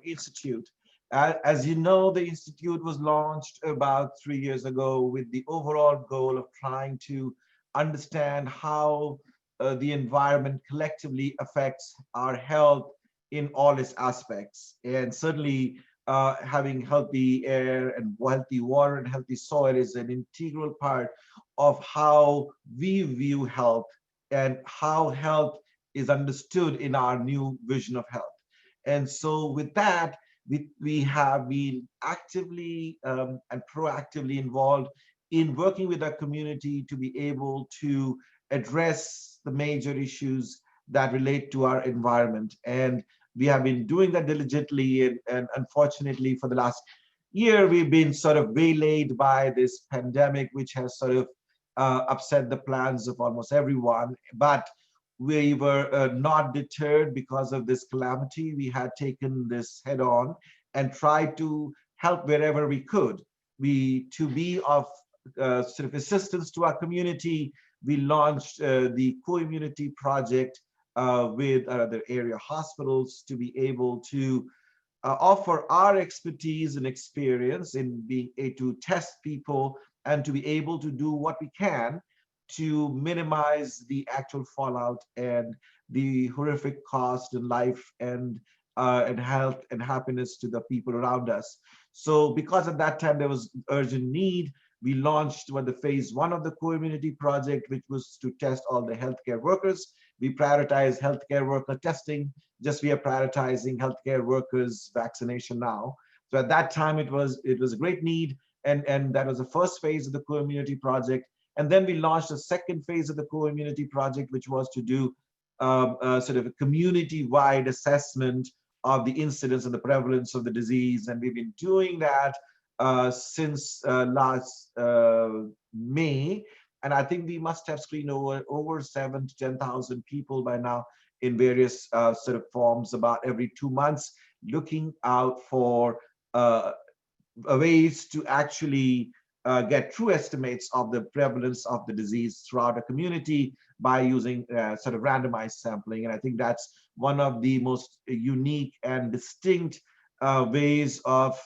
Institute. As you know, the Institute was launched about 3 years ago with the overall goal of trying to understand how the environment collectively affects our health in all its aspects. And certainly having healthy air and healthy water and healthy soil is an integral part of how we view health and how health is understood in our new vision of health. And so with that, we have been actively and proactively involved in working with our community to be able to address the major issues that relate to our environment. And we have been doing that diligently. And unfortunately, for the last year, we've been sort of waylaid by this pandemic, which has sort of upset the plans of almost everyone. But we were not deterred because of this calamity. We had taken this head on and tried to help wherever we could. To be of sort of assistance to our community, we launched the Co-Immunity Project with the area hospitals to be able to offer our expertise and experience in being able to test people and to be able to do what we can to minimize the actual fallout and the horrific cost in life and health and happiness to the people around us. So because at that time there was urgent need, we launched the phase one of the Co-Immunity Project, which was to test all the healthcare workers. We prioritized healthcare worker testing, just we are prioritizing healthcare workers vaccination now. So at that time it was a great need, and that was the first phase of the Co-Immunity Project. And then we launched a second phase of the Co-Immunity Project, which was to do sort of a community-wide assessment of the incidence and the prevalence of the disease. And we've been doing that since last May. And I think we must have screened over 7,000 to 10,000 people by now in various sort of forms about every 2 months, looking out for ways to actually get true estimates of the prevalence of the disease throughout a community by using sort of randomized sampling. And I think that's one of the most unique and distinct ways of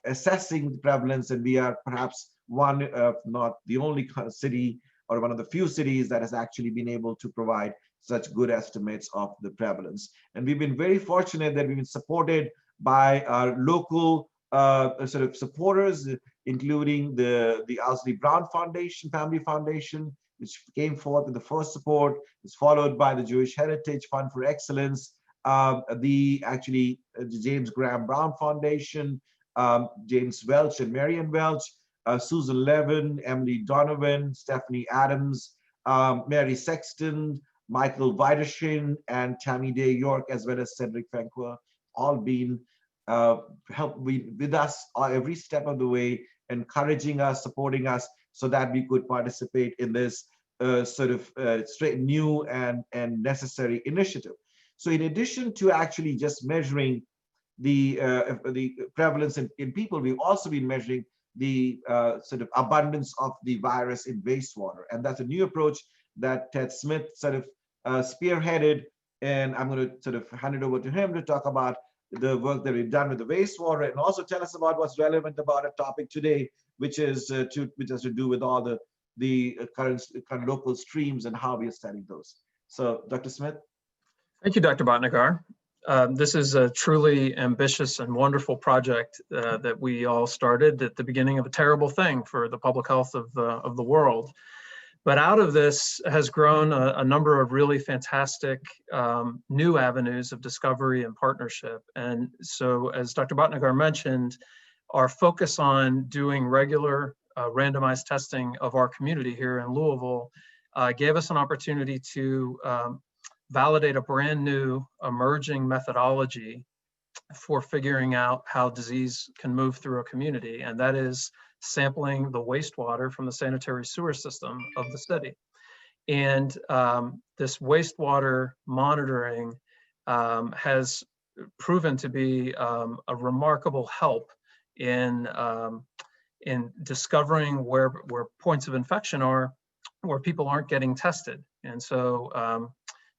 assessing the prevalence. And we are perhaps one of not the only city or one of the few cities that has actually been able to provide such good estimates of the prevalence. And we've been very fortunate that we've been supported by our local sort of supporters, including the Owsley Brown Foundation, Family Foundation, which came forth with the first support. It's followed by the Jewish Heritage Fund for Excellence, the James Graham Brown Foundation, James Welch and Marion Welch, Susan Levin, Emily Donovan, Stephanie Adams, Mary Sexton, Michael Widershin, and Tammy Day York, as well as Cedric Fenqua, all been help with us every step of the way, encouraging us, supporting us, so that we could participate in this sort of straight new and necessary initiative. So in addition to actually just measuring the prevalence in people, we've also been measuring the sort of abundance of the virus in wastewater. And that's a new approach that Ted Smith sort of spearheaded. And I'm going to sort of hand it over to him to talk about the work that we've done with the wastewater, and also tell us about what's relevant about a topic today, which has to do with all the current local streams and how we are studying those. So, Dr. Smith. Thank you, Dr. Bhatnagar. This is a truly ambitious and wonderful project that we all started at the beginning of a terrible thing for the public health of the world. But out of this has grown a number of really fantastic new avenues of discovery and partnership. And so, as Dr. Bhatnagar mentioned, our focus on doing regular randomized testing of our community here in Louisville gave us an opportunity to validate a brand new emerging methodology for figuring out how disease can move through a community, and that is sampling the wastewater from the sanitary sewer system of the city. And this wastewater monitoring has proven to be a remarkable help in discovering where points of infection are, where people aren't getting tested. And so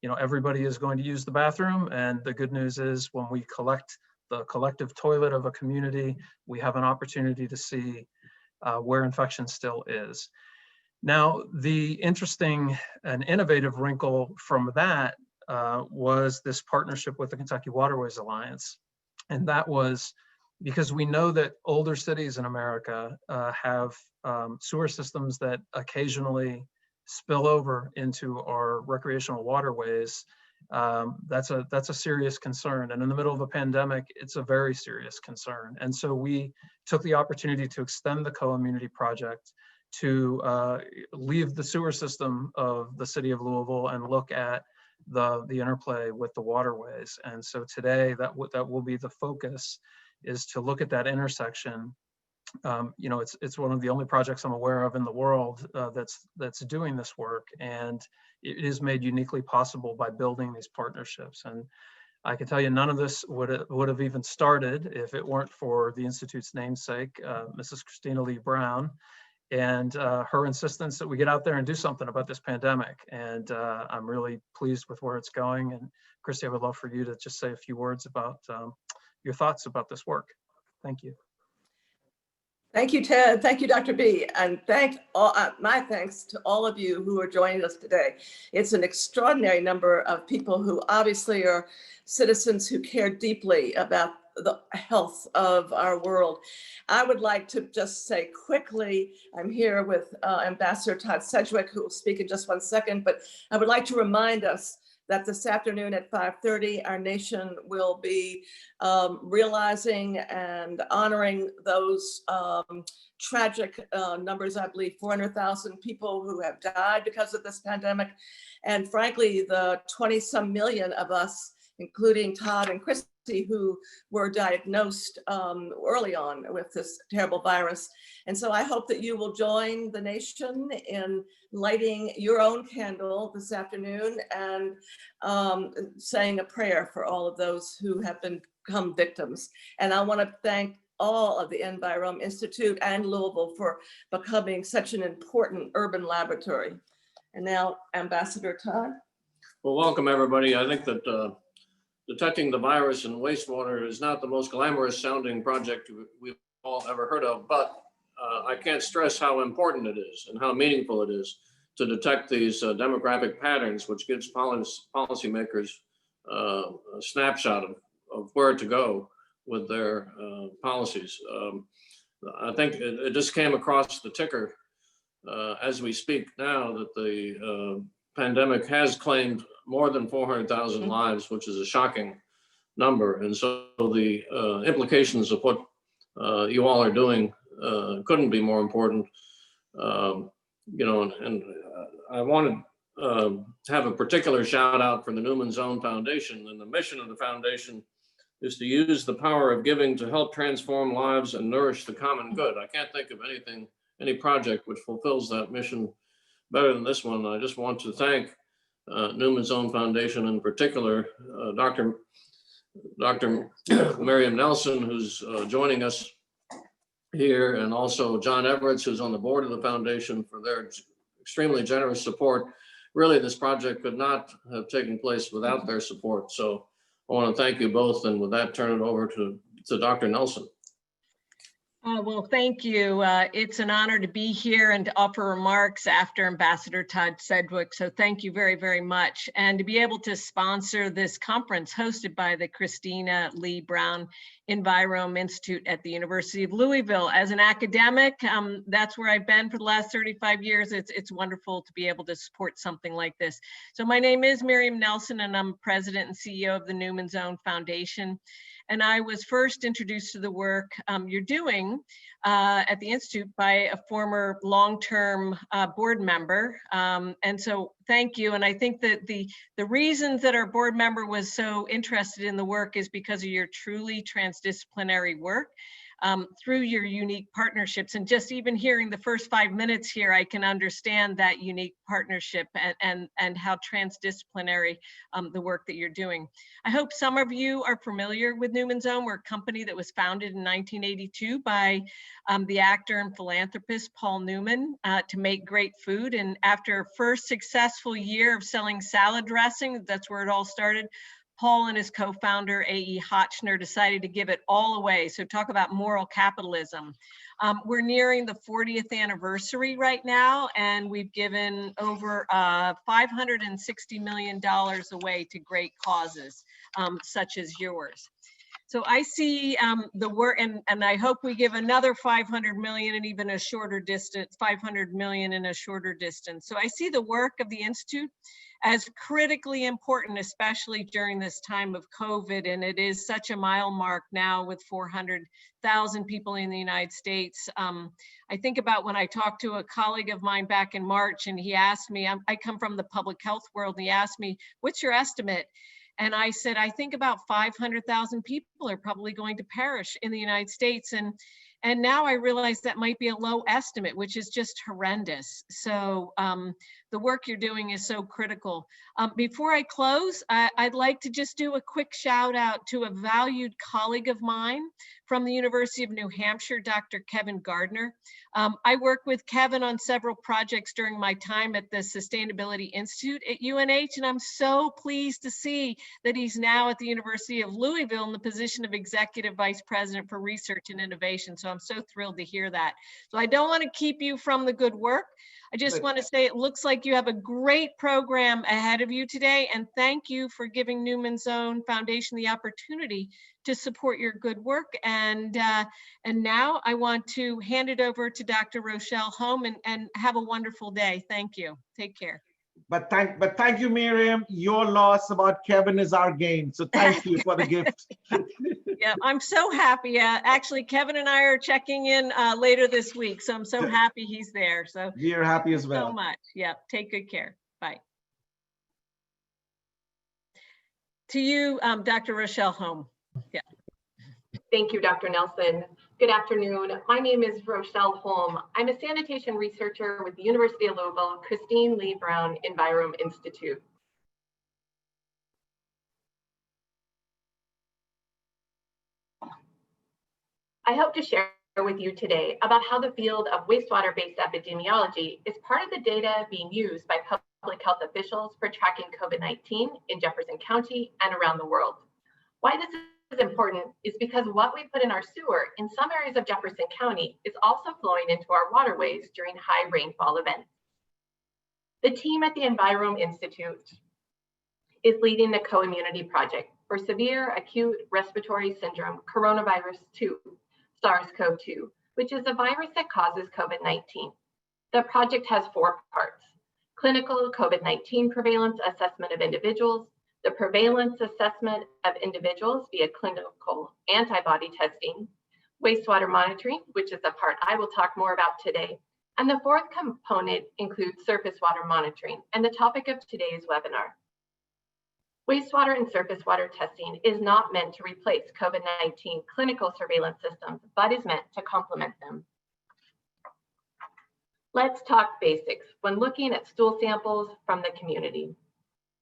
everybody is going to use the bathroom. And the good news is when we collect the collective toilet of a community, we have an opportunity to see where infection still is. Now, the interesting and innovative wrinkle from that was this partnership with the Kentucky Waterways Alliance. And that was because we know that older cities in America have sewer systems that occasionally spill over into our recreational waterways. That's a serious concern. And in the middle of a pandemic, it's a very serious concern. And so we took the opportunity to extend the Co-Immunity Project to leave the sewer system of the city of Louisville and look at the interplay with the waterways. And so today that will be the focus, is to look at that intersection. It's one of the only projects I'm aware of in the world that's doing this work, and it is made uniquely possible by building these partnerships. And I can tell you, none of this would have even started if it weren't for the Institute's namesake, Mrs. Christina Lee Brown, and her insistence that we get out there and do something about this pandemic. And I'm really pleased with where it's going. And Christy, I would love for you to just say a few words about your thoughts about this work. Thank you. Thank you, Ted. Thank you, Dr. B. And my thanks to all of you who are joining us today. It's an extraordinary number of people who obviously are citizens who care deeply about the health of our world. I would like to just say quickly, I'm here with Ambassador Todd Sedgwick, who will speak in just one second, but I would like to remind us that this afternoon at 5:30, our nation will be realizing and honoring those tragic numbers. I believe 400,000 people who have died because of this pandemic. And frankly, the 20-some million of us, including Todd and Christy, who were diagnosed early on with this terrible virus. And so I hope that you will join the nation in lighting your own candle this afternoon and saying a prayer for all of those who have become victims. And I want to thank all of the Envirome Institute and Louisville for becoming such an important urban laboratory. And now, Ambassador Todd. Well, welcome everybody. I think that detecting the virus in wastewater is not the most glamorous sounding project we've all ever heard of, but I can't stress how important it is and how meaningful it is to detect these demographic patterns, which gives policymakers a snapshot of where to go with their policies. I think it just came across the ticker as we speak now that the pandemic has claimed more than 400,000 lives, which is a shocking number. And so the implications of what you all are doing couldn't be more important. And I wanted to have a particular shout out for the Newman Zone Foundation. And the mission of the foundation is to use the power of giving to help transform lives and nourish the common good. I can't think of any project which fulfills that mission better than this one. I just want to thank Newman Zone Foundation, in particular, Dr. Miriam Nelson, who's joining us here, and also John Everett, who's on the board of the foundation, for their extremely generous support. Really, this project could not have taken place without their support. So I want to thank you both, and with that, turn it over to Dr. Nelson. Well, thank you. It's an honor to be here and to offer remarks after Ambassador Todd Sedgwick. So thank you very, very much. And to be able to sponsor this conference hosted by the Christina Lee Brown Envirome Institute at the University of Louisville. As an academic, that's where I've been for the last 35 years. It's wonderful to be able to support something like this. So my name is Miriam Nelson, and I'm president and CEO of the Newman Zone Foundation. And I was first introduced to the work you're doing at the Institute by a former long-term board member. And so thank you. And I think that the reasons that our board member was so interested in the work is because of your truly transdisciplinary work. through your unique partnerships. And just even hearing the first 5 minutes here, I can understand that unique partnership and how transdisciplinary the work that you're doing. I hope some of you are familiar with Newman's Own. We're a company that was founded in 1982 by the actor and philanthropist Paul Newman to make great food. And after a first successful year of selling salad dressing, that's where it all started, Paul and his co-founder, A.E. Hotchner, decided to give it all away. So talk about moral capitalism. We're nearing the 40th anniversary right now, and we've given over $560 million away to great causes, such as yours. So I see the work, and I hope we give another 500 million and even a shorter distance, 500 million in a shorter distance. So I see the work of the Institute as critically important, especially during this time of COVID. And it is such a mile mark now with 400,000 people in the United States. I think about when I talked to a colleague of mine back in March, and he asked me, I come from the public health world, and he asked me, what's your estimate? And I said, I think about 500,000 people are probably going to perish in the United States. And now I realize that might be a low estimate, which is just horrendous. So the work you're doing is so critical. Before I close, I'd like to just do a quick shout out to a valued colleague of mine from the University of New Hampshire, Dr. Kevin Gardner. I worked with Kevin on several projects during my time at the Sustainability Institute at UNH, and I'm so pleased to see that he's now at the University of Louisville in the position of Executive Vice President for Research and Innovation. So I'm so thrilled to hear that. So I don't want to keep you from the good work. I just want to say it looks like you have a great program ahead of you today, and thank you for giving Newman's Own Foundation the opportunity to support your good work. And now I want to hand it over to Dr. Rochelle Home, and have a wonderful day. Thank you. Take care. But thank you, Miriam. Your loss about Kevin is our gain. So thank you for the gift. Yeah, I'm so happy. Actually, Kevin and I are checking in later this week, so I'm so happy he's there. So We are happy as well. So much. Yeah, take good care. Bye. To you, Dr. Rochelle Home. Yeah. Thank you, Dr. Nelson. Good afternoon. My name is Rochelle Holm. I'm a sanitation researcher with the University of Louisville Christine Lee Brown Envirom Institute. I hope to share with you today about how the field of wastewater-based epidemiology is part of the data being used by public health officials for tracking COVID-19 in Jefferson County and around the world. Why this is important is because what we put in our sewer in some areas of Jefferson County is also flowing into our waterways during high rainfall events. The team at the Envirom Institute is leading the co-immunity project for severe acute respiratory syndrome coronavirus 2, SARS-CoV-2, which is a virus that causes COVID-19. The project has 4 parts: clinical COVID-19 prevalence assessment of individuals, the prevalence assessment of individuals via clinical antibody testing, wastewater monitoring, which is the part I will talk more about today, and the 4th component includes surface water monitoring and the topic of today's webinar. Wastewater and surface water testing is not meant to replace COVID-19 clinical surveillance systems, but is meant to complement them. Let's talk basics when looking at stool samples from the community.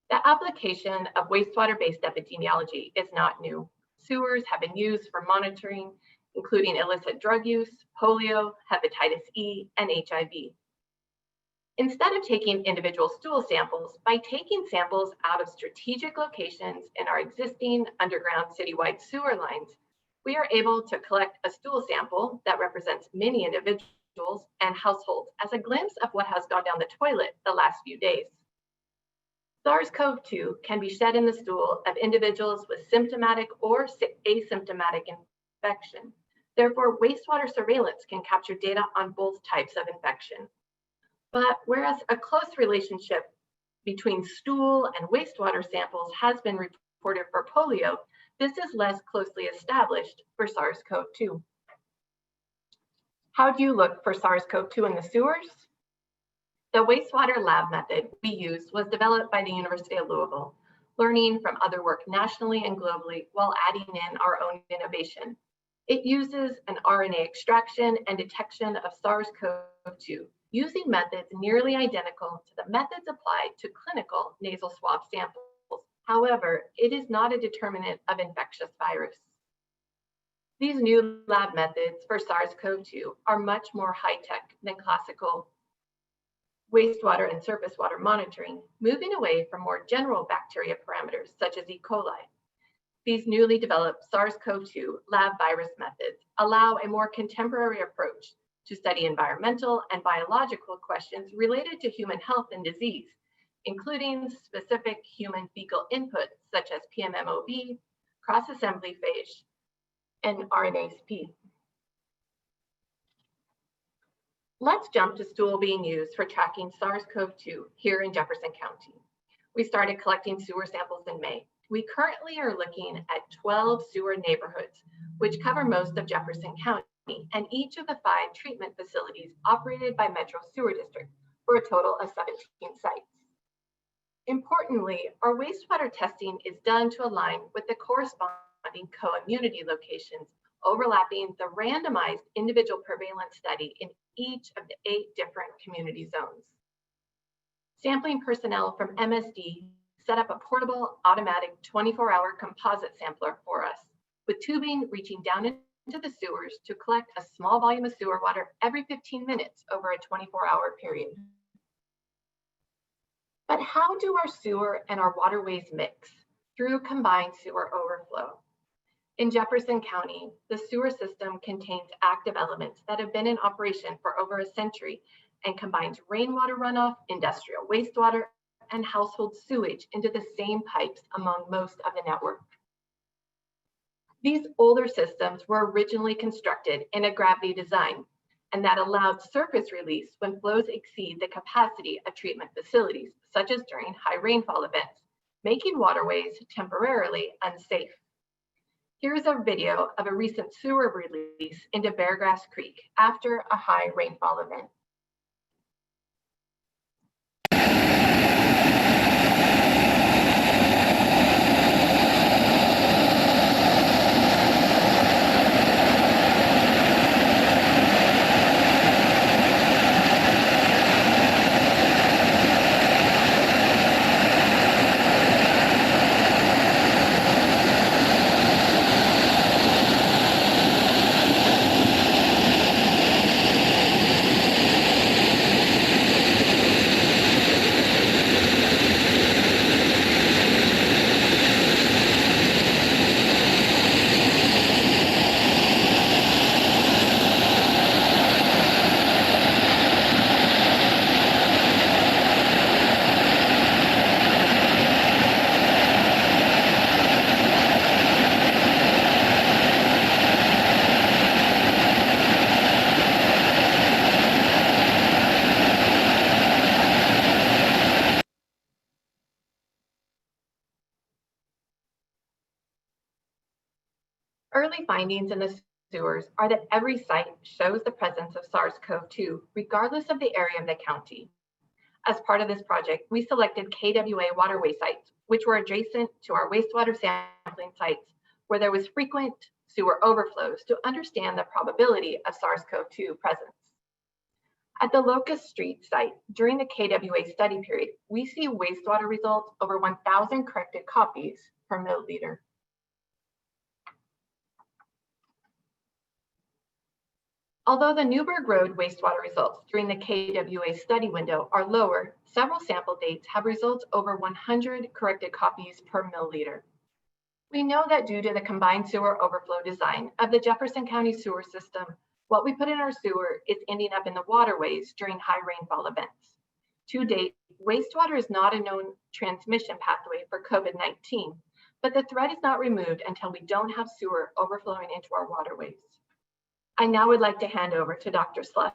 The application of wastewater-based epidemiology is not new. Sewers have been used for monitoring, including illicit drug use, polio, hepatitis E, and HIV. Instead of taking individual stool samples, by taking samples out of strategic locations in our existing underground citywide sewer lines, we are able to collect a stool sample that represents many individuals and households as a glimpse of what has gone down the toilet the last few days. SARS-CoV-2 can be shed in the stool of individuals with symptomatic or asymptomatic infection. Therefore, wastewater surveillance can capture data on both types of infection. But whereas a close relationship between stool and wastewater samples has been reported for polio, this is less closely established for SARS-CoV-2. How do you look for SARS-CoV-2 in the sewers? The wastewater lab method we used was developed by the University of Louisville, learning from other work nationally and globally while adding in our own innovation. It uses an RNA extraction and detection of SARS-CoV-2 using methods nearly identical to the methods applied to clinical nasal swab samples. However, it is not a determinant of infectious virus. These new lab methods for SARS-CoV-2 are much more high-tech than classical wastewater and surface water monitoring, moving away from more general bacteria parameters such as E. coli. These newly developed SARS-CoV-2 lab virus methods allow a more contemporary approach to study environmental and biological questions related to human health and disease, including specific human fecal inputs such as PMMOV, cross-assembly phage, and RNase-P. Let's jump to stool being used for tracking SARS-CoV-2 here in Jefferson County. We started collecting sewer samples in May. We currently are looking at 12 sewer neighborhoods, which cover most of Jefferson County and each of the 5 treatment facilities operated by Metro Sewer District for a total of 17 sites. Importantly, our wastewater testing is done to align with the corresponding co-immunity locations overlapping the randomized individual prevalence study in each of the 8 different community zones. Sampling personnel from MSD set up a portable automatic 24-hour composite sampler for us, with tubing reaching down into the sewers to collect a small volume of sewer water every 15 minutes over a 24-hour period. But how do our sewer and our waterways mix? Through combined sewer overflow. In Jefferson County, the sewer system contains active elements that have been in operation for over a century and combines rainwater runoff, industrial wastewater, and household sewage into the same pipes among most of the network. These older systems were originally constructed in a gravity design, and that allowed surface release when flows exceed the capacity of treatment facilities, such as during high rainfall events, making waterways temporarily unsafe. Here's a video of a recent sewer release into Beargrass Creek after a high rainfall event. Early findings in the sewers are that every site shows the presence of SARS-CoV-2, regardless of the area of the county. As part of this project, we selected KWA waterway sites, which were adjacent to our wastewater sampling sites, where there was frequent sewer overflows to understand the probability of SARS-CoV-2 presence. At the Locust Street site, during the KWA study period, we see wastewater results over 1,000 corrected copies per milliliter. Although the Newburgh Road wastewater results during the KWA study window are lower, several sample dates have results over 100 corrected copies per milliliter. We know that due to the combined sewer overflow design of the Jefferson County sewer system, what we put in our sewer is ending up in the waterways during high rainfall events. To date, wastewater is not a known transmission pathway for COVID-19, but the threat is not removed until we don't have sewer overflowing into our waterways. I now would like to hand over to Dr. Sluss,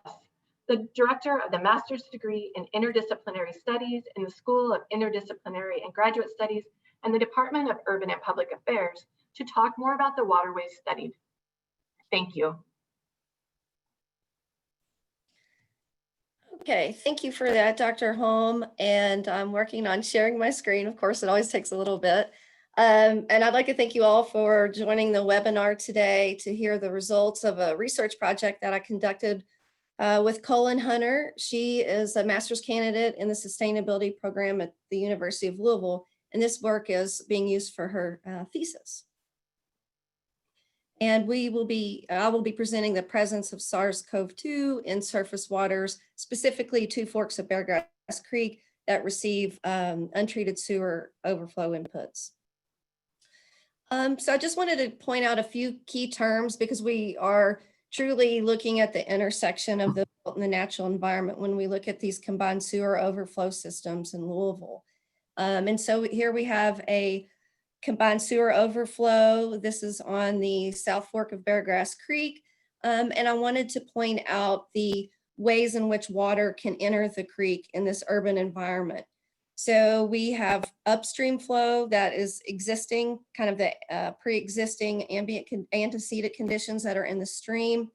the director of the master's degree in interdisciplinary studies in the School of Interdisciplinary and Graduate Studies and the Department of Urban and Public Affairs, to talk more about the waterways studied. Thank you. Okay, thank you for that, Dr. Holm. And I'm working on sharing my screen. Of course, it always takes a little bit. And I'd like to thank you all for joining the webinar today to hear the results of a research project that I conducted with Colin Hunter. She is a master's candidate in the sustainability program at the University of Louisville, and this work is being used for her thesis. And I will be presenting the presence of SARS-CoV-2 in surface waters, specifically two forks of Beargrass Creek that receive untreated sewer overflow inputs. So I just wanted to point out a few key terms because we are truly looking at the intersection of the built and the natural environment when we look at these combined sewer overflow systems in Louisville. And so here we have a combined sewer overflow. This is on the South Fork of Beargrass Creek. And I wanted to point out the ways in which water can enter the creek in this urban environment. So we have upstream flow that is existing, kind of the pre-existing ambient antecedent conditions that are in the stream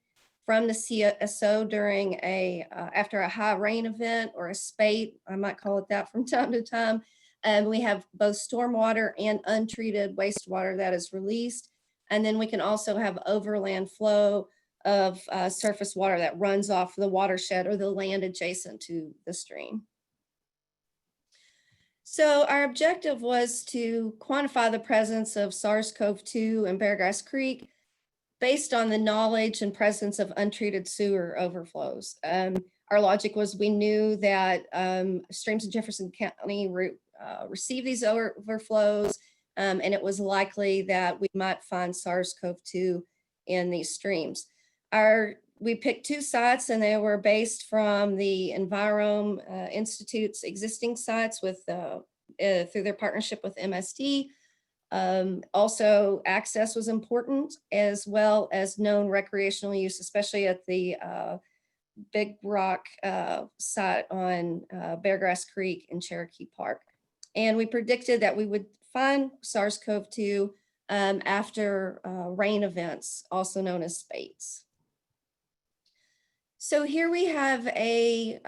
from the CSO during after a high rain event or a spate, I might call it that from time to time. And we have both stormwater and untreated wastewater that is released. And then we can also have overland flow of surface water that runs off the watershed or the land adjacent to the stream. So our objective was to quantify the presence of SARS-CoV-2 in Beargrass Creek based on the knowledge and presence of untreated sewer overflows. Our logic was we knew that streams in Jefferson County receive these overflows, and it was likely that we might find SARS-CoV-2 in these streams. We picked two sites, and they were based from the Envirome Institute's existing sites with through their partnership with MSD. Also, access was important, as well as known recreational use, especially at the Big Rock site on Beargrass Creek in Cherokee Park. And we predicted that we would find SARS-CoV-2 after rain events, also known as spates. So here we have a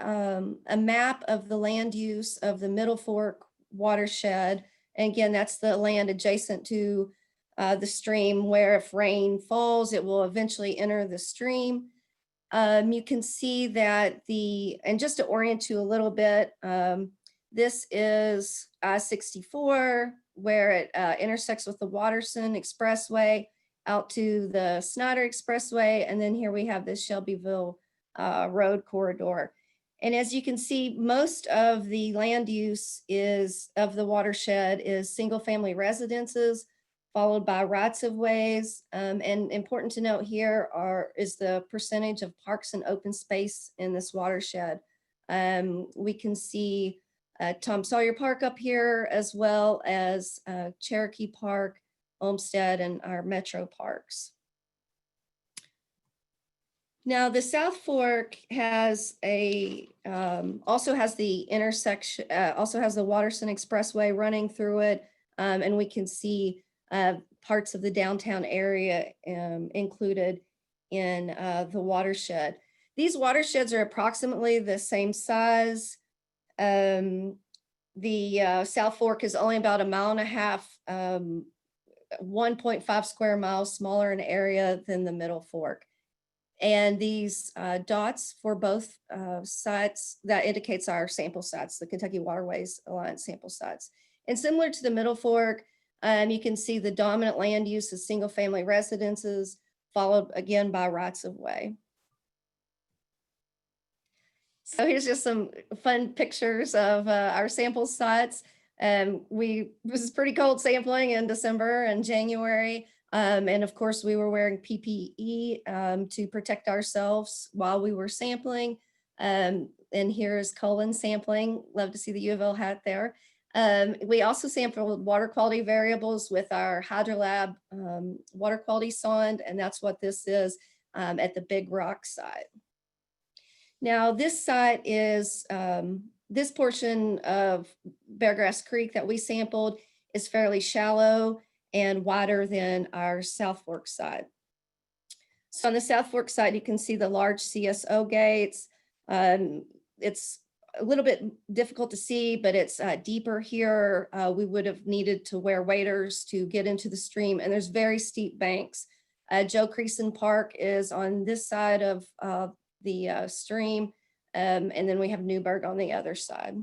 map of the land use of the Middle Fork watershed. And again, that's the land adjacent to the stream where if rain falls, it will eventually enter the stream. You can see that and just to orient you a little bit, this is I-64 where it intersects with the Watterson Expressway out to the Snyder Expressway. And then here we have this Shelbyville road corridor. And as you can see, most of the land use of the watershed is single family residences, followed by rights of ways. And important to note here is the percentage of parks and open space in this watershed. We can see Tom Sawyer Park up here, as well as Cherokee Park, Olmsted, and our metro parks. Now, the South Fork has also has the intersection, also has the Watterson Expressway running through it, and we can see parts of the downtown area included in the watershed. These watersheds are approximately the same size. The South Fork is only about 1.5 miles, 1.5 square miles smaller in area than the Middle Fork. And these dots for both sites, that indicates our sample sites, the Kentucky Waterways Alliance sample sites. And similar to the Middle Fork, you can see the dominant land use is single family residences, followed again by rights of way. So here's just some fun pictures of our sample sites. This is pretty cold sampling in December and January. And of course, we were wearing PPE to protect ourselves while we were sampling. And here is Colin sampling. Love to see the U of L hat there. We also sampled water quality variables with our HydroLab water quality sonde, and that's what this is at the Big Rock site. Now, this site is, this portion of Beargrass Creek that we sampled is fairly shallow and wider than our South Fork side. So on the South Fork side, you can see the large CSO gates. It's a little bit difficult to see, but it's deeper here. We would have needed to wear waders to get into the stream, and there's very steep banks. Joe Creason Park is on this side of the stream, and then we have Newburgh on the other side.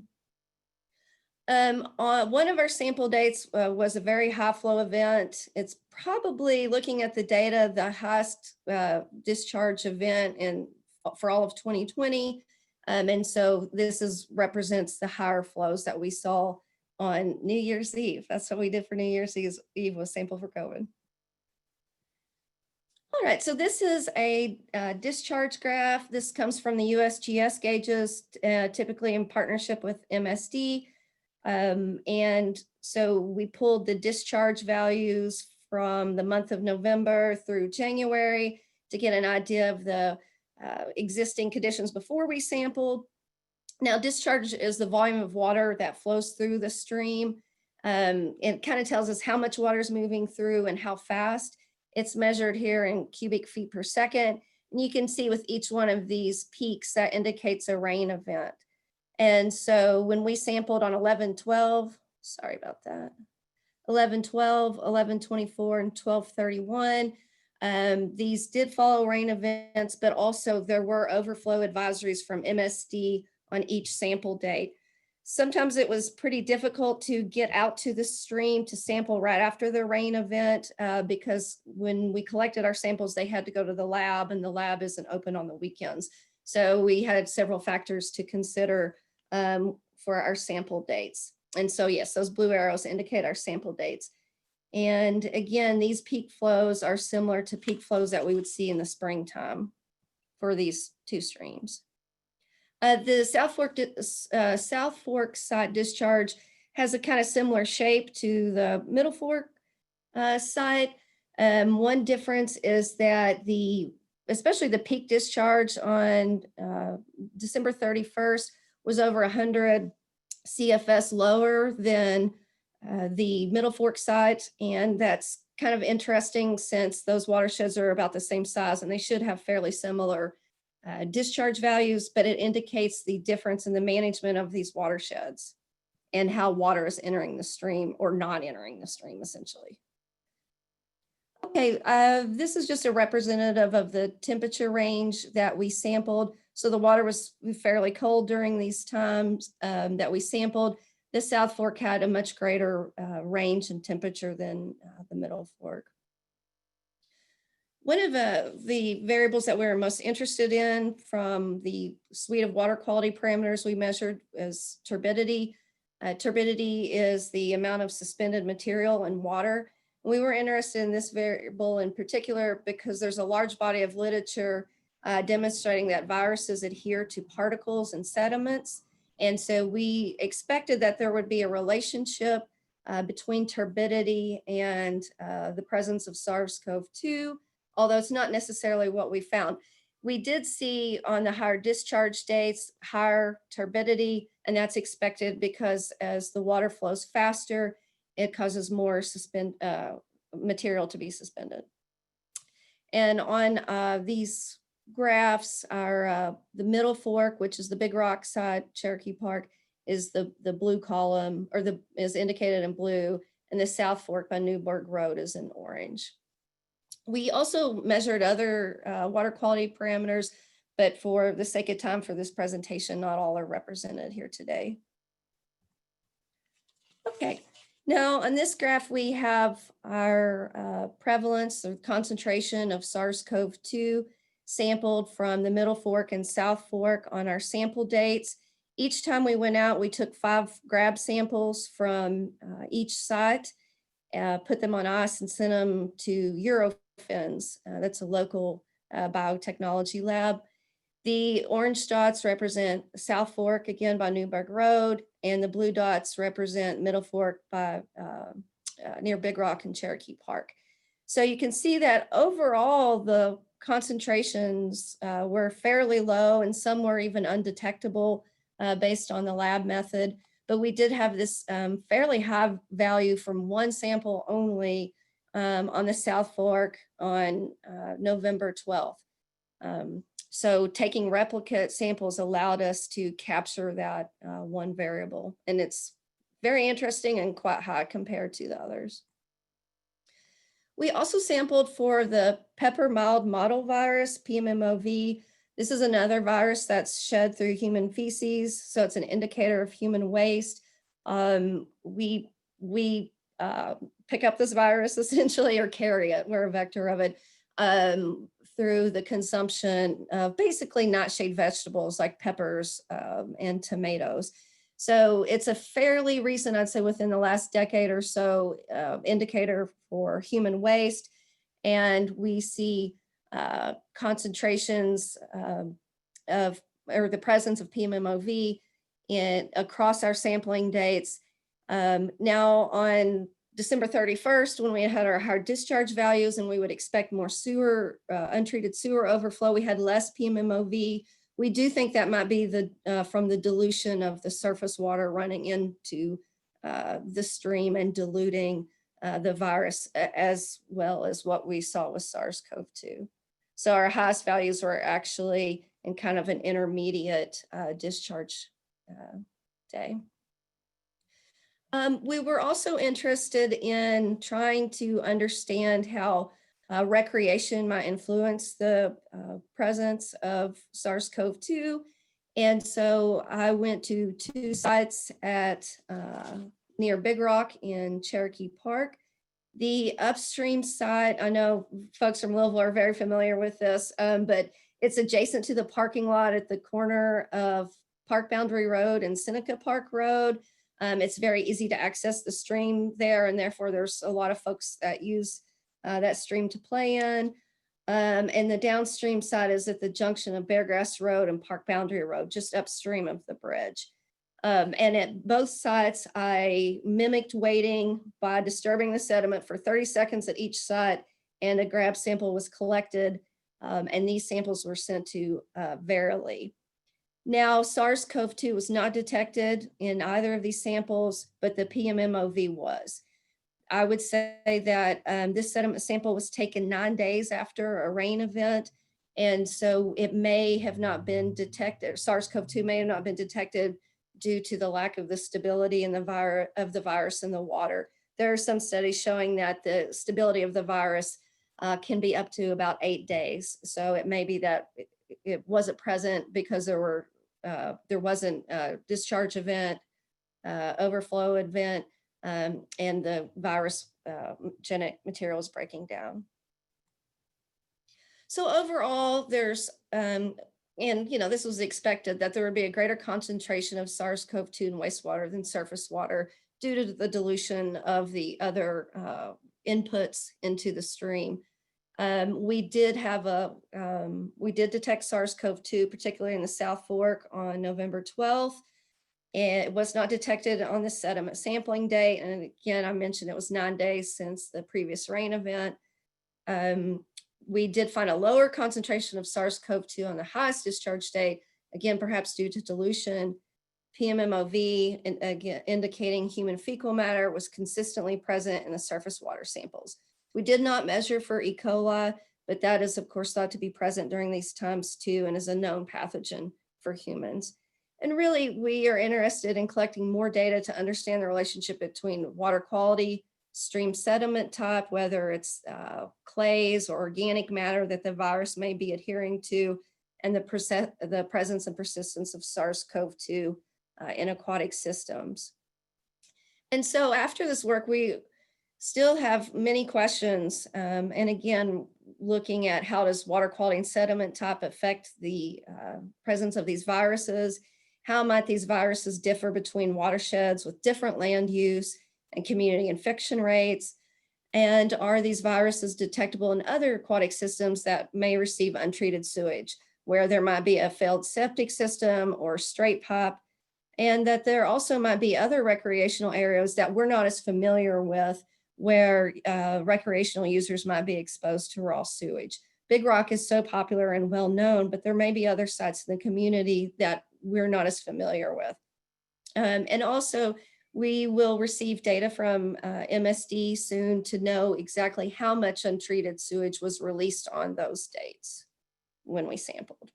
On one of our sample dates was a very high flow event. It's probably, looking at the data, the highest discharge event for all of 2020. And so this represents the higher flows that we saw on New Year's Eve. That's what we did for New Year's Eve, was sample for COVID. All right, so this is a discharge graph. This comes from the USGS gauges, typically in partnership with MSD. And so we pulled the discharge values from the month of November through January to get an idea of the existing conditions before we sampled. Now, discharge is the volume of water that flows through the stream. It kind of tells us how much water is moving through and how fast. It's measured here in cubic feet per second. And you can see with each one of these peaks that indicates a rain event. And so when we sampled on 11/12, sorry about that, 11/12, 11/24, and 12/31, these did follow rain events, but also there were overflow advisories from MSD on each sample date. Sometimes it was pretty difficult to get out to the stream to sample right after the rain event because when we collected our samples, they had to go to the lab, and the lab isn't open on the weekends. So we had several factors to consider for our sample dates. And so yes, those blue arrows indicate our sample dates. And again, these peak flows are similar to peak flows that we would see in the springtime for these two streams. The South Fork site discharge has a kind of similar shape to the Middle Fork site. One difference is that especially the peak discharge on December 31st was over 100 CFS lower than the Middle Fork site. And that's kind of interesting since those watersheds are about the same size and they should have fairly similar discharge values, but it indicates the difference in the management of these watersheds and how water is entering the stream or not entering the stream, essentially. Okay, this is just a representative of the temperature range that we sampled. So the water was fairly cold during these times that we sampled. The South Fork had a much greater range in temperature than the Middle Fork. One of the variables that we were most interested in from the suite of water quality parameters we measured is turbidity. Turbidity is the amount of suspended material in water. We were interested in this variable in particular because there's a large body of literature demonstrating that viruses adhere to particles and sediments. And so we expected that there would be a relationship between turbidity and the presence of SARS-CoV-2, although it's not necessarily what we found. We did see on the higher discharge dates, higher turbidity, and that's expected because as the water flows faster, it causes more material to be suspended. And on these graphs are the Middle Fork, which is the Big Rock side, Cherokee Park, is the blue column, or is indicated in blue, and the South Fork by Newburgh Road is in orange. We also measured other water quality parameters, but for the sake of time for this presentation, not all are represented here today. Okay, now on this graph, we have our prevalence or concentration of SARS-CoV-2 sampled from the Middle Fork and South Fork on our sample dates. Each time we went out, we took 5 grab samples from each site, put them on ice and sent them to Eurofins. That's a local biotechnology lab. The orange dots represent South Fork, again by Newburgh Road, and the blue dots represent Middle Fork by near Big Rock and Cherokee Park. So you can see that overall the concentrations were fairly low, and some were even undetectable based on the lab method. But we did have this fairly high value from one sample only on the South Fork on November 12th. So taking replicate samples allowed us to capture that one variable, and it's very interesting and quite high compared to the others. We also sampled for the pepper mild mottle virus, PMMOV. This is another virus that's shed through human feces, so it's an indicator of human waste. We pick up this virus essentially, or carry it, we're a vector of it, through the consumption of basically nightshade vegetables like peppers and tomatoes. So it's a fairly recent, I'd say within the last decade or so, indicator for human waste. And we see concentrations or the presence of PMMOV across our sampling dates. Now on December 31st, when we had our higher discharge values and we would expect more sewer, untreated sewer overflow, we had less PMMOV. We do think that might be from the dilution of the surface water running into the stream and diluting the virus, as well as what we saw with SARS-CoV-2. So our highest values were actually in kind of an intermediate discharge day. We were also interested in trying to understand how recreation might influence the presence of SARS-CoV-2. And so I went to 2 sites at near Big Rock in Cherokee Park. The upstream site, I know folks from Louisville are very familiar with this, but it's adjacent to the parking lot at the corner of Park Boundary Road and Seneca Park Road. It's very easy to access the stream there, and therefore there's a lot of folks that use that stream to play in. And the downstream side is at the junction of Beargrass Road and Park Boundary Road, just upstream of the bridge. And at both sites, I mimicked wading by disturbing the sediment for 30 seconds at each site, and a grab sample was collected, and these samples were sent to Verily. Now, SARS-CoV-2 was not detected in either of these samples, but the PMMOV was. I would say that this sediment sample was taken 9 days after a rain event, and so it may have not been detected. SARS-CoV-2 may have not been detected due to the lack of the stability in the virus in the water. There are some studies showing that the stability of the virus can be up to about 8 days. So it may be that it wasn't present because there wasn't a discharge event, overflow event, and the virus genetic material is breaking down. So overall, there's, and this was expected, that there would be a greater concentration of SARS-CoV-2 in wastewater than surface water due to the dilution of the other inputs into the stream. We did detect SARS-CoV-2, particularly in the South Fork on November 12th. It was not detected on the sediment sampling date. And again, I mentioned it was 9 days since the previous rain event. We did find a lower concentration of SARS-CoV-2 on the highest discharge date, again, perhaps due to dilution. PMMOV, again, indicating human fecal matter, was consistently present in the surface water samples. We did not measure for E. coli, but that is, of course, thought to be present during these times too, and is a known pathogen for humans. And really, we are interested in collecting more data to understand the relationship between water quality, stream sediment type, whether it's clays or organic matter that the virus may be adhering to, and the presence and persistence of SARS-CoV-2 in aquatic systems. And so after this work, we still have many questions. And again, looking at how does water quality and sediment type affect the presence of these viruses? How might these viruses differ between watersheds with different land use and community infection rates? And are these viruses detectable in other aquatic systems that may receive untreated sewage, where there might be a failed septic system or straight pipe, and that there also might be other recreational areas that we're not as familiar with, where recreational users might be exposed to raw sewage. Big Rock is so popular and well known, but there may be other sites in the community that we're not as familiar with. And also, we will receive data from MSD soon to know exactly how much untreated sewage was released on those dates when we sampled.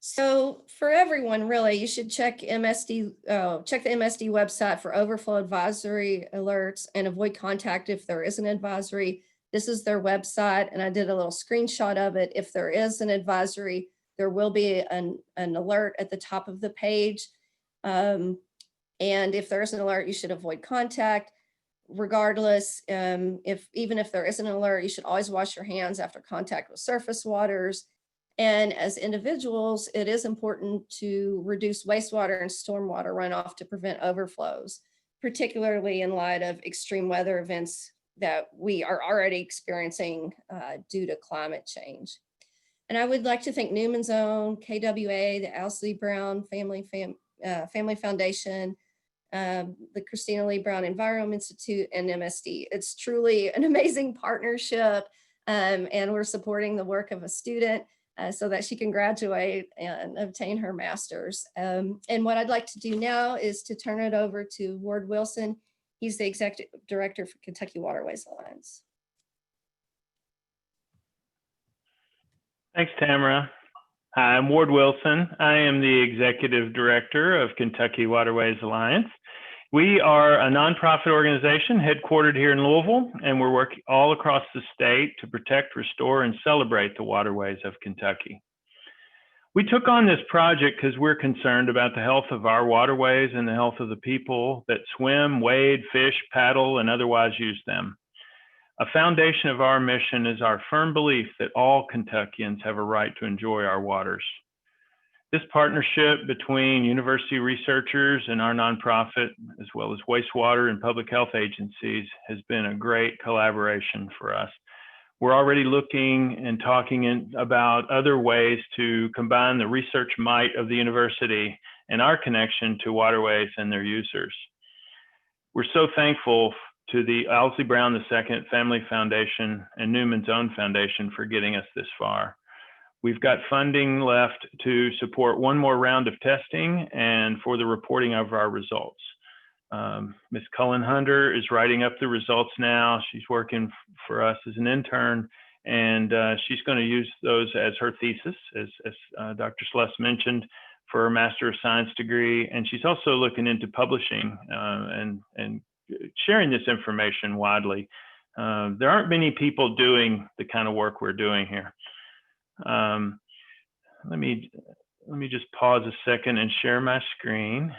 So for everyone, really, you should check MSD, check the MSD website for overflow advisory alerts and avoid contact if there is an advisory. This is their website, and I did a little screenshot of it. If there is an advisory, there will be an alert at the top of the page. And if there is an alert, you should avoid contact. Regardless, even if there is an alert, you should always wash your hands after contact with surface waters. And as individuals, it is important to reduce wastewater and stormwater runoff to prevent overflows, particularly in light of extreme weather events that we are already experiencing due to climate change. And I would like to thank Newman's Own, KWA, the Owsley Brown Family Foundation, the Christina Lee Brown Environment Institute, and MSD. It's truly an amazing partnership, and we're supporting the work of a student so that she can graduate and obtain her master's. And what I'd like to do now is to turn it over to Ward Wilson. He's the Executive Director for Kentucky Waterways Alliance. Thanks, Tamara. Hi, I'm Ward Wilson. I am the Executive Director of Kentucky Waterways Alliance. We are a nonprofit organization headquartered here in Louisville, and we're working all across the state to protect, restore, and celebrate the waterways of Kentucky. We took on this project because we're concerned about the health of our waterways and the health of the people that swim, wade, fish, paddle, and otherwise use them. A foundation of our mission is our firm belief that all Kentuckians have a right to enjoy our waters. This partnership between university researchers and our nonprofit, as well as wastewater and public health agencies, has been a great collaboration for us. We're already looking and talking about other ways to combine the research might of the university and our connection to waterways and their users. We're so thankful to the Owsley Brown II Family Foundation and Newman's Own Foundation for getting us this far. We've got funding left to support one more round of testing and for the reporting of our results. Ms. Cullen Hunter is writing up the results now. She's working for us as an intern, and she's going to use those as her thesis, as Dr. Csos mentioned, for her Master of Science degree. And she's also looking into publishing and sharing this information widely. There aren't many people doing the kind of work we're doing here. Let me just pause a second and share my screen.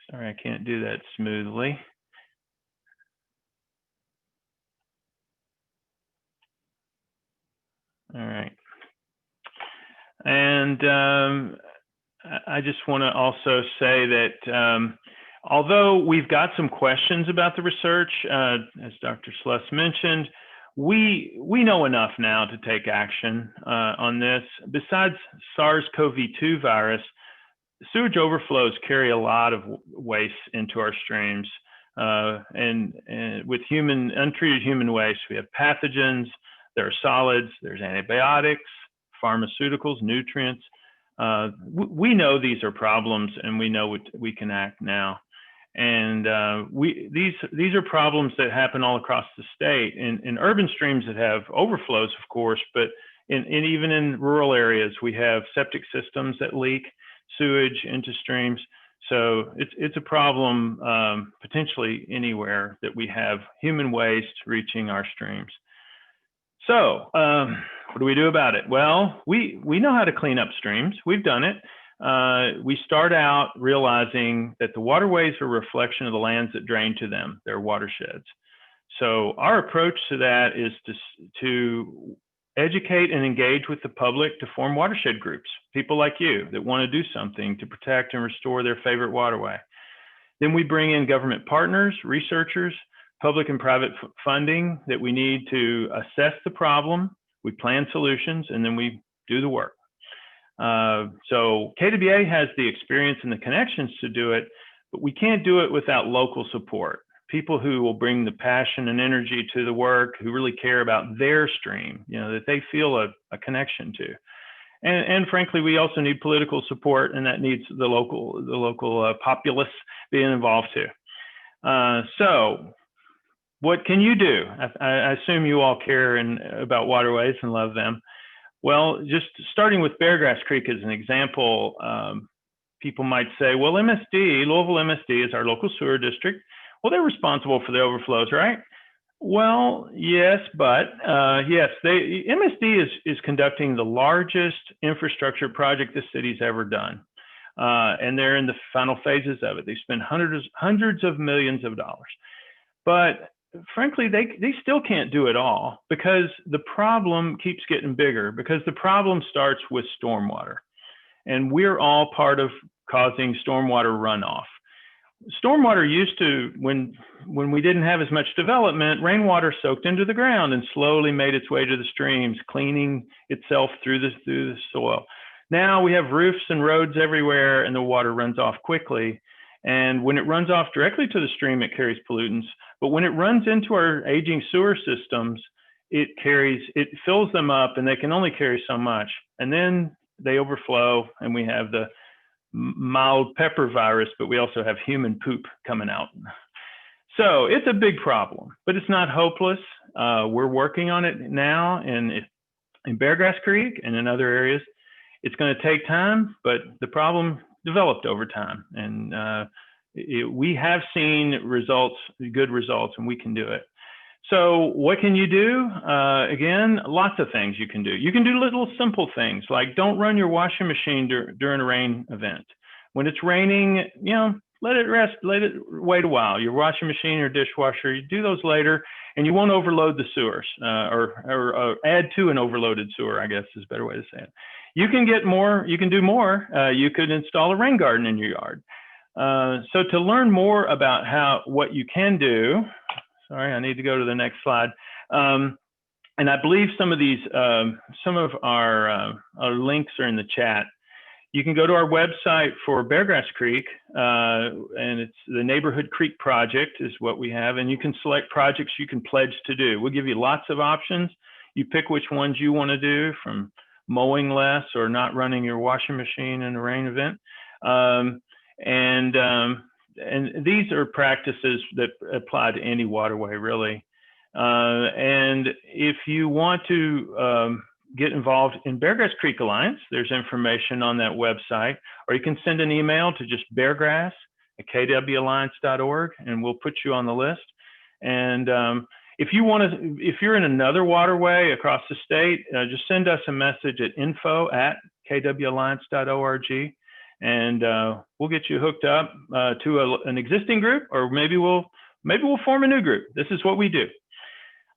Sorry, I can't do that smoothly. All right. And I just want to also say that although we've got some questions about the research, as Dr. Csos mentioned, we know enough now to take action on this. Besides SARS-CoV-2 virus, sewage overflows carry a lot of waste into our streams. And with untreated human waste, we have pathogens, there are solids, there's antibiotics, pharmaceuticals, nutrients. We know these are problems, and we know we can act now. And these are problems that happen all across the state in urban streams that have overflows, of course, but even in rural areas, we have septic systems that leak sewage into streams. So it's a problem potentially anywhere that we have human waste reaching our streams. So what do we do about it? Well, we know how to clean up streams. We've done it. We start out realizing that the waterways are a reflection of the lands that drain to them, their watersheds. So our approach to that is to educate and engage with the public to form watershed groups, people like you that want to do something to protect and restore their favorite waterway. Then we bring in government partners, researchers, public and private funding that we need to assess the problem, we plan solutions, and then we do the work. So KWA has the experience and the connections to do it, but we can't do it without local support. People who will bring the passion and energy to the work, who really care about their stream, that they feel a connection to. And frankly, we also need political support, and that needs the local populace being involved too. So what can you do? I assume you all care about waterways and love them. Well, just starting with Beargrass Creek as an example, people might say, well, MSD, Louisville MSD is our local sewer district. Well, they're responsible for the overflows, right? Well, yes, but yes, MSD is conducting the largest infrastructure project the city's ever done. And they're in the final phases of it. They spend hundreds of millions of dollars. But frankly, they still can't do it all because the problem keeps getting bigger, because the problem starts with stormwater. And we're all part of causing stormwater runoff. Stormwater used to, when we didn't have as much development, rainwater soaked into the ground and slowly made its way to the streams, cleaning itself through the soil. Now we have roofs and roads everywhere, and the water runs off quickly. And when it runs off directly to the stream, it carries pollutants. But when it runs into our aging sewer systems, it fills them up, and they can only carry so much. And then they overflow, and we have the mild pepper virus, but we also have human poop coming out. So it's a big problem, but it's not hopeless. We're working on it now in Beargrass Creek and in other areas. It's going to take time, but the problem developed over time. And we have seen results, good results, and we can do it. So what can you do? Again, lots of things you can do. You can do little simple things like don't run your washing machine during a rain event. When it's raining, let it rest, let it wait a while. Your washing machine or dishwasher, you do those later, and you won't overload the sewers or add to an overloaded sewer, I guess is a better way to say it. You can get more, you can do more. You could install a rain garden in your yard. So to learn more about what you can do, sorry, I need to go to the next slide. And I believe some of our links are in the chat. You can go to our website for Beargrass Creek, and it's the Neighborhood Creek Project is what we have, and you can select projects you can pledge to do. We'll give you lots of options. You pick which ones you want to do, from mowing less or not running your washing machine in a rain event. And these are practices that apply to any waterway, really. And if you want to get involved in Beargrass Creek Alliance, there's information on that website, or you can send an email to just beargrass@kwalliance.org, and we'll put you on the list. And if you're in another waterway across the state, just send us a message at info@kwalliance.org. And we'll get you hooked up to an existing group, or maybe we'll form a new group. This is what we do.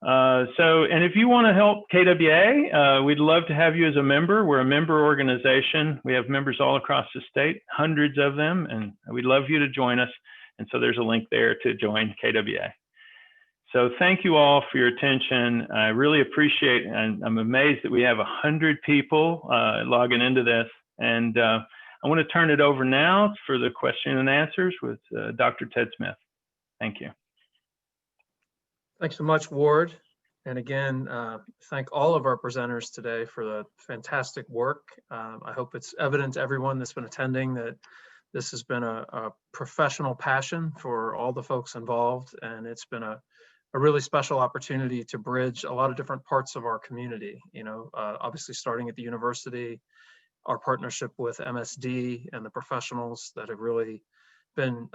And if you want to help KWA, we'd love to have you as a member. We're a member organization. We have members all across the state, hundreds of them, and we'd love you to join us. And so there's a link there to join KWA. So thank you all for your attention. I really appreciate, and I'm amazed that we have 100 people logging into this. And I want to turn it over now for the question and answers with Dr. Ted Smith. Thank you. Thanks so much, Ward. And again, thank all of our presenters today for the fantastic work. I hope it's evident to everyone that's been attending that this has been a professional passion for all the folks involved, and it's been a really special opportunity to bridge a lot of different parts of our community. Obviously starting at the university, our partnership with MSD and the professionals that have really been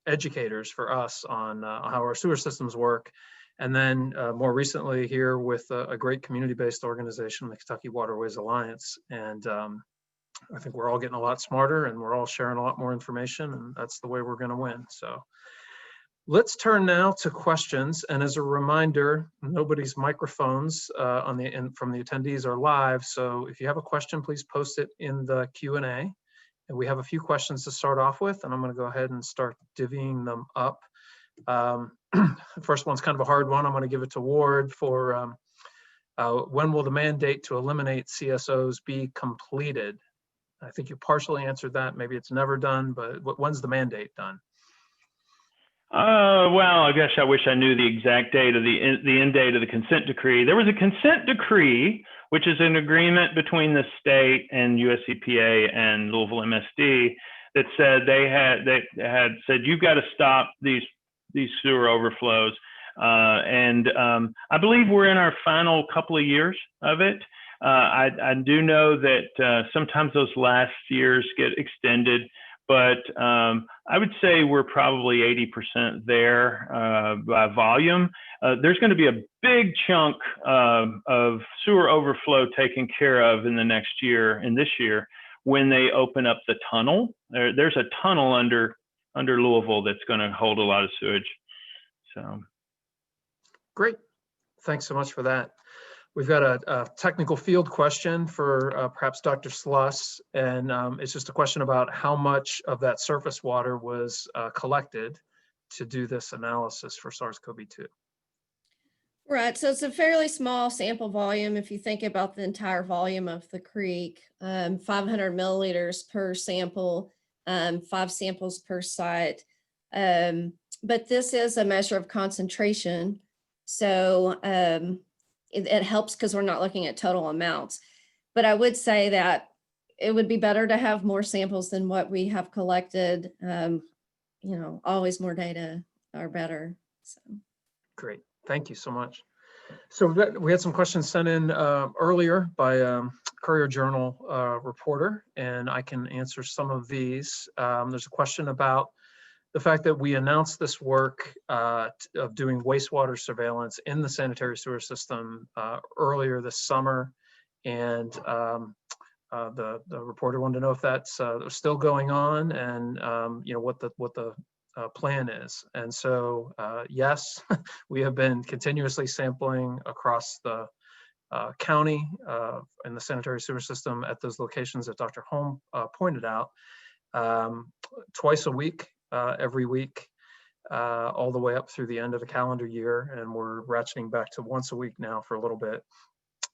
educators for us on how our sewer systems work. And then more recently here with a great community-based organization, the Kentucky Waterways Alliance. And I think we're all getting a lot smarter, and we're all sharing a lot more information, and that's the way we're going to win. So let's turn now to questions. And as a reminder, nobody's microphones from the attendees are live. So if you have a question, please post it in the Q&A. And we have a few questions to start off with, and I'm going to go ahead and start divvying them up. The first one's kind of a hard one. I'm going to give it to Ward for when will the mandate to eliminate CSOs be completed? I think you partially answered that. Maybe it's never done, but when's the mandate done? Well, I guess I wish I knew the exact date of the end date of the consent decree. There was a consent decree, which is an agreement between the state and US EPA and Louisville MSD that said they had said you've got to stop these sewer overflows. And I believe we're in our final couple of years of it. I do know that sometimes those last years get extended, but I would say we're probably 80% there by volume. There's going to be a big chunk of sewer overflow taken care of in the next year, in this year, when they open up the tunnel. There's a tunnel under Louisville that's going to hold a lot of sewage. So. Great. Thanks so much for that. We've got a technical field question for perhaps Dr. Sluss, and it's just a question about how much of that surface water was collected to do this analysis for SARS-CoV-2. Right, so it's a fairly small sample volume if you think about the entire volume of the creek, 500 milliliters per sample, 5 samples per site. But this is a measure of concentration. So it helps because we're not looking at total amounts. But I would say that it would be better to have more samples than what we have collected. You know, always more data are better. So. Great, thank you so much. So we had some questions sent in earlier by Courier Journal reporter, and I can answer some of these. There's a question about the fact that we announced this work of doing wastewater surveillance in the sanitary sewer system earlier this summer, and the reporter wanted to know if that's still going on, and you know, what the plan is. And so yes, we have been continuously sampling across the county in the sanitary sewer system at those locations that Dr. Holm pointed out, twice a week. Every week, all the way up through the end of the calendar year, and we're ratcheting back to once a week now for a little bit.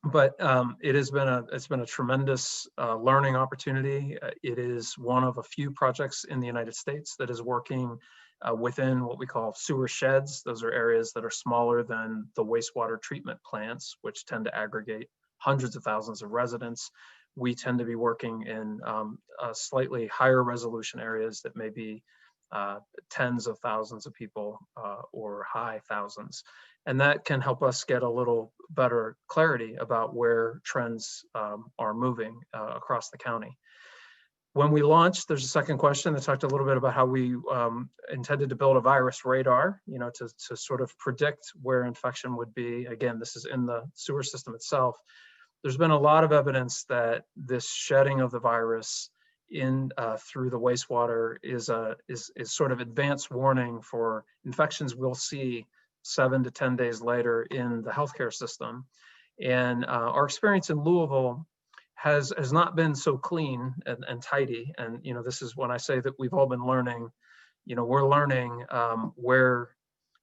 But it's been a tremendous learning opportunity. It is one of a few projects in the United States that is working within what we call sewer sheds. Those are areas that are smaller than the wastewater treatment plants, which tend to aggregate hundreds of thousands of residents. We tend to be working in slightly higher resolution areas that may be tens of thousands of people or high thousands. And that can help us get a little better clarity about where trends are moving across the county. When we launched, there's a second question that talked a little bit about how we intended to build a virus radar, you know, to sort of predict where infection would be. Again, this is in the sewer system itself. There's been a lot of evidence that this shedding of the virus in through the wastewater is sort of advanced warning for infections we'll see 7 to 10 days later in the healthcare system. And our experience in Louisville has not been so clean and tidy. And you know, this is when I say that we've all been learning. You know, we're learning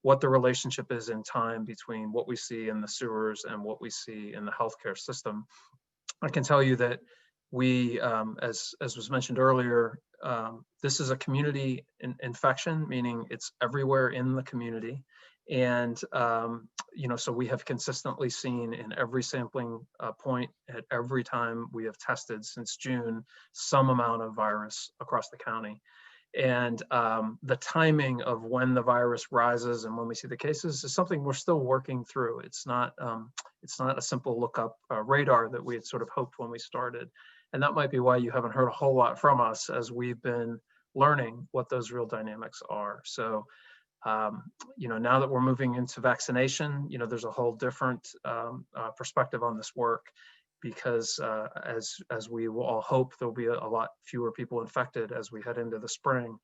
what the relationship is in time between what we see in the sewers and what we see in the healthcare system. I can tell you that we, as was mentioned earlier, this is a community infection, meaning it's everywhere in the community. And, you know, so we have consistently seen in every sampling point at every time we have tested since June, some amount of virus across the county. And the timing of when the virus rises and when we see the cases is something we're still working through. It's not a simple lookup radar that we had sort of hoped when we started. And that might be why you haven't heard a whole lot from us, as we've been learning what those real dynamics are. So, you know, now that we're moving into vaccination, you know, there's a whole different perspective on this work, because as we will all hope, there'll be a lot fewer people infected as we head into the spring.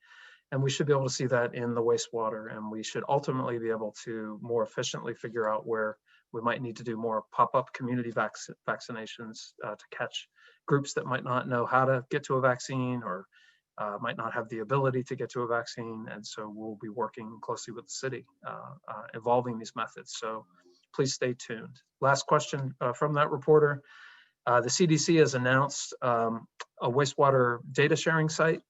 And we should be able to see that in the wastewater, and we should ultimately be able to more efficiently figure out where we might need to do more pop-up community vaccinations to catch groups that might not know how to get to a vaccine, or might not have the ability to get to a vaccine. And so we'll be working closely with the city, evolving these methods. So please stay tuned. Last question from that reporter. The CDC has announced a wastewater data sharing site.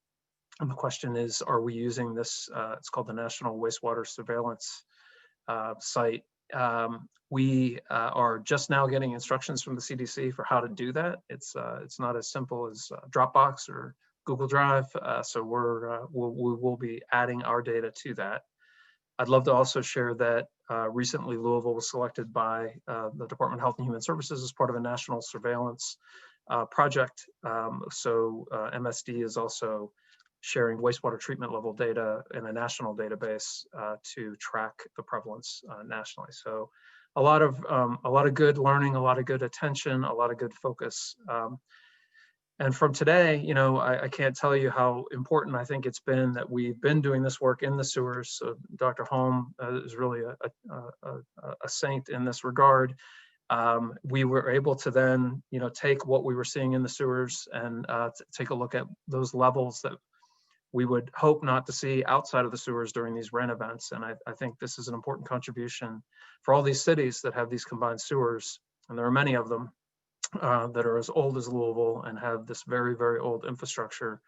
And the question is, are we using this? It's called the National Wastewater Surveillance site. We are just now getting instructions from the CDC for how to do that. It's not as simple as Dropbox or Google Drive. So we will be adding our data to that. I'd love to also share that Recently, Louisville was selected by the Department of Health and Human Services as part of a national surveillance project. MSD is also sharing wastewater treatment level data in a national database to track the prevalence nationally. So a lot of good learning, a lot of good attention, a lot of good focus. And from today, you know, I can't tell you how important I think it's been that we've been doing this work in the sewers. So Dr. Holm is really a saint in this regard. We were able to then, you know, take what we were seeing in the sewers and take a look at those levels that we would hope not to see outside of the sewers during these rain events. And I think this is an important contribution for all these cities that have these combined sewers, and there are many of them that are as old as Louisville and have this very, very old infrastructure,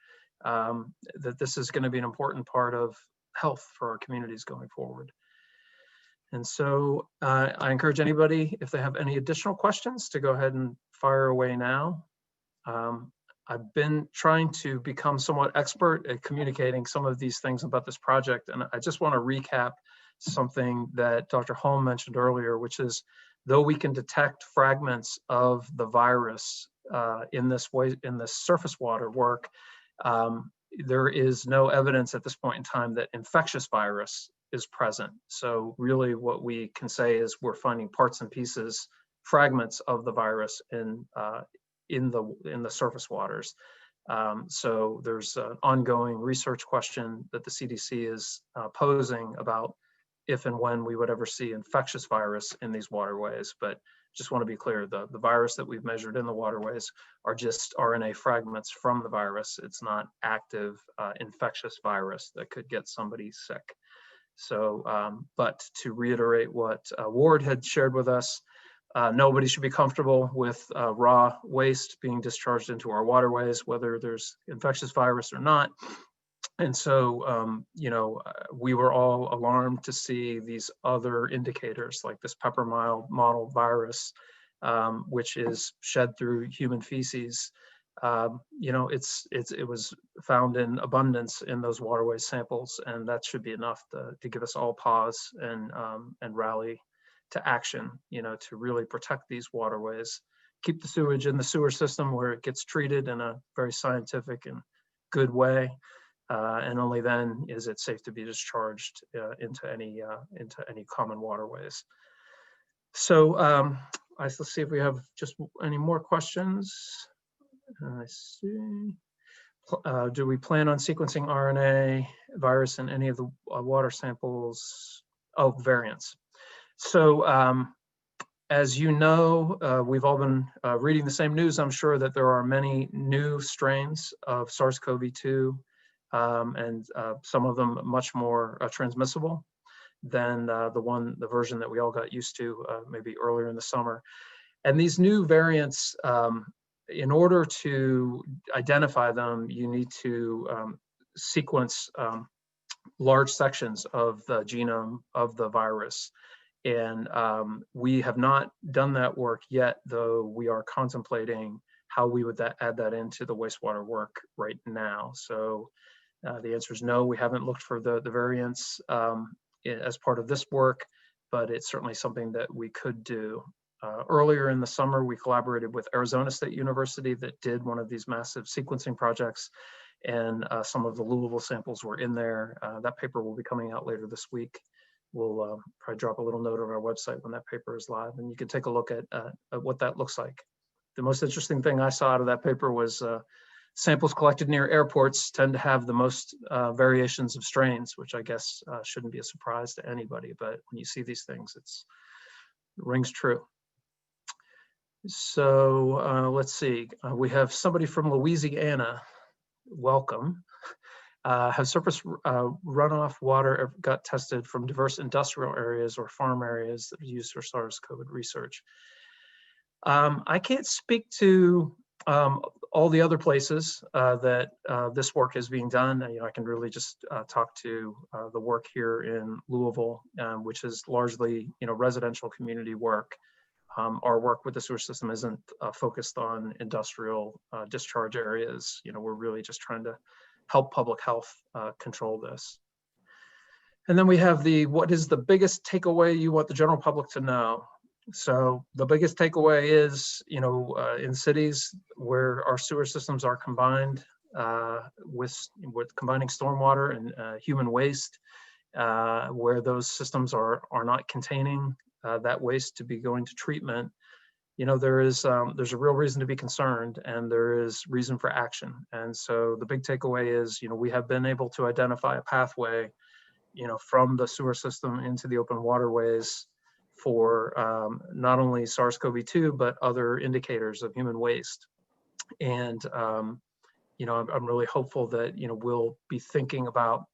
that this is going to be an important part of health for our communities going forward. And so I encourage anybody, if they have any additional questions, to go ahead and fire away now. I've been trying to become somewhat expert at communicating some of these things about this project, and I just want to recap something that Dr. Holm mentioned earlier, which is, though we can detect fragments of the virus in this surface water work, there is no evidence at this point in time that infectious virus is present. So really what we can say is we're finding parts and pieces, fragments of the virus in the surface waters. So there's an ongoing research question that the CDC is posing about if and when we would ever see infectious virus in these waterways. But just want to be clear, the virus that we've measured in the waterways are just RNA fragments from the virus. It's not active infectious virus that could get somebody sick. So, but to reiterate what Ward had shared with us, nobody should be comfortable with raw waste being discharged into our waterways, whether there's infectious virus or not. And so, you know, we were all alarmed to see these other indicators like this pepper model virus, which is shed through human feces. You know, it was found in abundance in those waterway samples, and that should be enough to give us all pause and rally to action, you know, to really protect these waterways, keep the sewage in the sewer system where it gets treated in a very scientific and good way. And only then is it safe to be discharged into any common waterways. So let's see if we have just any more questions. I see. Do we plan on sequencing RNA virus in any of the water samples? Oh, variants. So as you know, we've all been reading the same news. I'm sure that there are many new strains of SARS-CoV-2, and some of them much more transmissible than the version that we all got used to maybe earlier in the summer. And these new variants, in order to identify them, you need to sequence large sections of the genome of the virus. And we have not done that work yet, though we are contemplating how we would add that into the wastewater work right now. So the answer is no, we haven't looked for the variants as part of this work, but it's certainly something that we could do. Earlier in the summer, we collaborated with Arizona State University that did one of these massive sequencing projects, and some of the Louisville samples were in there. That paper will be coming out later this week. We'll probably drop a little note on our website when that paper is live, and you can take a look at what that looks like. The most interesting thing I saw out of that paper was samples collected near airports tend to have the most variations of strains, which I guess shouldn't be a surprise to anybody, but when you see these things, it rings true. So let's see, we have somebody from Louisiana. Welcome. Have surface runoff water ever got tested from diverse industrial areas or farm areas that are used for SARS-CoV research? I can't speak to all the other places that this work is being done. You know, I can really just talk to the work here in Louisville, which is largely, you know, residential community work. Our work with the sewer system isn't focused on industrial discharge areas. You know, we're really just trying to help public health control this. And then we have the, what is the biggest takeaway you want the general public to know? So the biggest takeaway is, in cities where our sewer systems are combined with combining stormwater and human waste, where those systems are not containing that waste to be going to treatment, there's a real reason to be concerned, and there is reason for action. And so the big takeaway is, we have been able to identify a pathway, from the sewer system into the open waterways for not only SARS-CoV-2, but other indicators of human waste. And, I'm really hopeful that, we'll be thinking about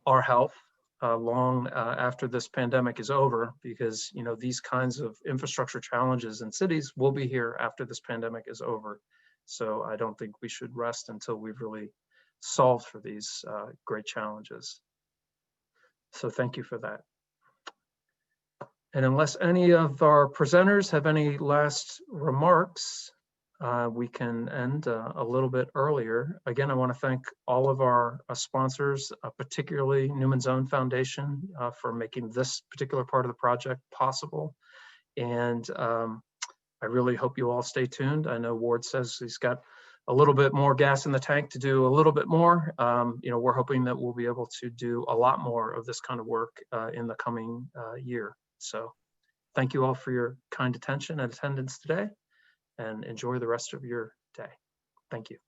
our health long after this pandemic is over, because, these kinds of infrastructure challenges in cities will be here after this pandemic is over. So I don't think we should rest until we've really solved for these great challenges. So thank you for that. And unless any of our presenters have any last remarks, we can end a little bit earlier. Again, I want to thank all of our sponsors, particularly Newman's Own Foundation, for making this particular part of the project possible. And I really hope you all stay tuned. I know Ward says he's got a little bit more gas in the tank to do a little bit more. We're hoping that we'll be able to do a lot more of this kind of work in the coming year. So thank you all for your kind attention and attendance today, and enjoy the rest of your day. Thank you.